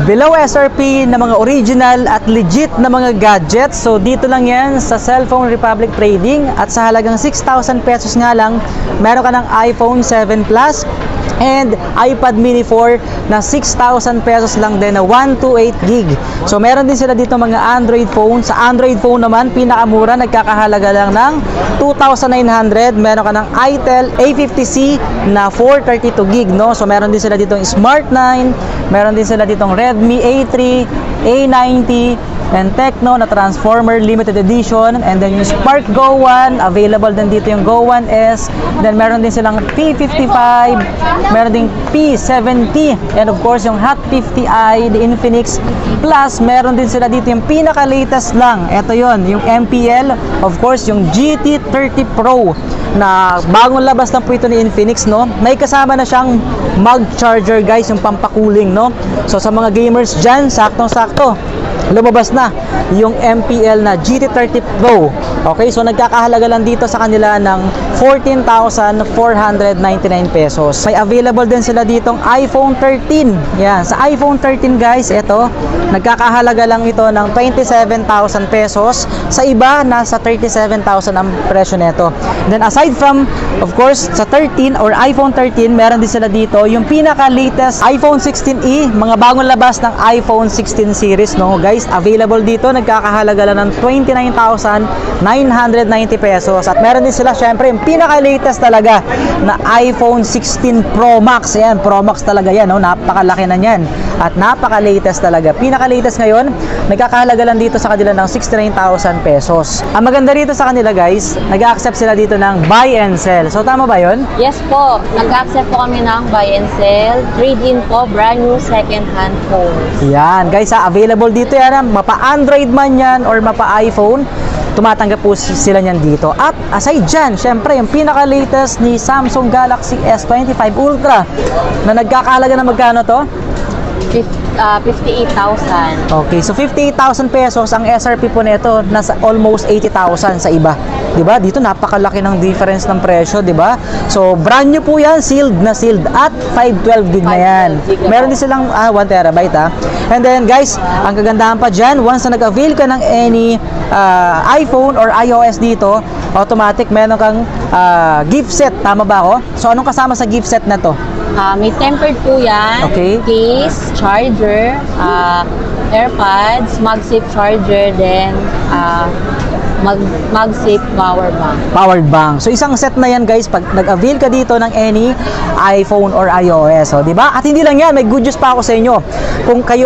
below SRP na mga original at legit na mga gadgets. So dito lang yan sa Cellphone Republic Trading, at sa halagang 6,000 pesos nga lang, meron ka ng iPhone 7 Plus and iPad mini 4 na 6,000 pesos lang din na 128 gig. So meron din sila dito mga Android phone. Sa Android phone naman, pinakamura, nagkakahalaga lang ng 2,900. Meron ka ng Itel A50C na 432 gig, no? So meron din sila ditong Smart 9, meron din sila ditong Redmi A3, A90, and Tecno na Transformer Limited Edition, and then yung Spark Go 1, available din dito yung Go 1S, then meron din silang P55, meron din P70, and of course yung Hot 50i, the Infinix, plus meron din sila dito yung pinaka-latest lang, eto yon, yung MPL, of course yung GT30 Pro, na bagong labas na po ito ni Infinix, no? May kasama na siyang mag charger, guys, yung pampakuling, no? So sa mga gamers dyan, saktong-sakto, lumabas na yung MPL na GT30 Pro. Okay, so nagkakahalaga lang dito sa kanila ng 14,499 pesos. May available din sila ditong iPhone 13. Yan, sa iPhone 13, guys, ito, nagkakahalaga lang ito ng 27,000 pesos. Sa iba, nasa 37,000 ang presyo nito. Then aside from, of course, sa 13 or iPhone 13, meron din sila dito yung pinaka-latest iPhone 16e, mga bagong labas ng iPhone 16 series, no, guys, available dito, nagkakahalaga lang ng 29,990 pesos. At meron din sila, syempre, yung pinaka-latest talaga na iPhone 16 Pro Max. Ayan, Pro Max talaga yan, no? Napakalaki na yan. At napaka-latest talaga. Pinaka-latest ngayon, nagkakahalaga lang dito sa kanila ng 69,000 pesos. Ang maganda dito sa kanila, guys, nag-accept sila dito ng buy and sell. So, tama ba yun? Yes po, nag-accept po kami ng buy and sell, trade-in po, brand new second-hand phones. Yan, guys, available dito yan. Mapa-Android man yan or mapa-iPhone, tumatanggap po sila niyan dito. At aside dyan, syempre, yung pinaka-latest ni Samsung Galaxy S25 Ultra na nagkakahalaga na magkano to? 58,000. Okay, so 58,000 pesos ang SRP po nito, nasa almost 80,000 sa iba. 'Di ba? Dito napakalaki ng difference ng presyo, 'di ba? So brand new po 'yan, sealed na sealed, at 512 gig na 'yan. Meron din silang 1 terabyte ha. And then guys, ang kagandahan pa diyan, once na nag-avail ka ng any iPhone or iOS dito, automatic meron kang gift set, tama ba ako? So anong kasama sa gift set na to? May tempered po yan. Okay. Case, charger, AirPods, MagSafe charger, then MagSafe power bank. Powered bank. So isang set na yan, guys, pag nag-avail ka dito ng any iPhone or iOS. So, di ba? At hindi lang yan, may good news pa ako sa inyo. Kung kayo ay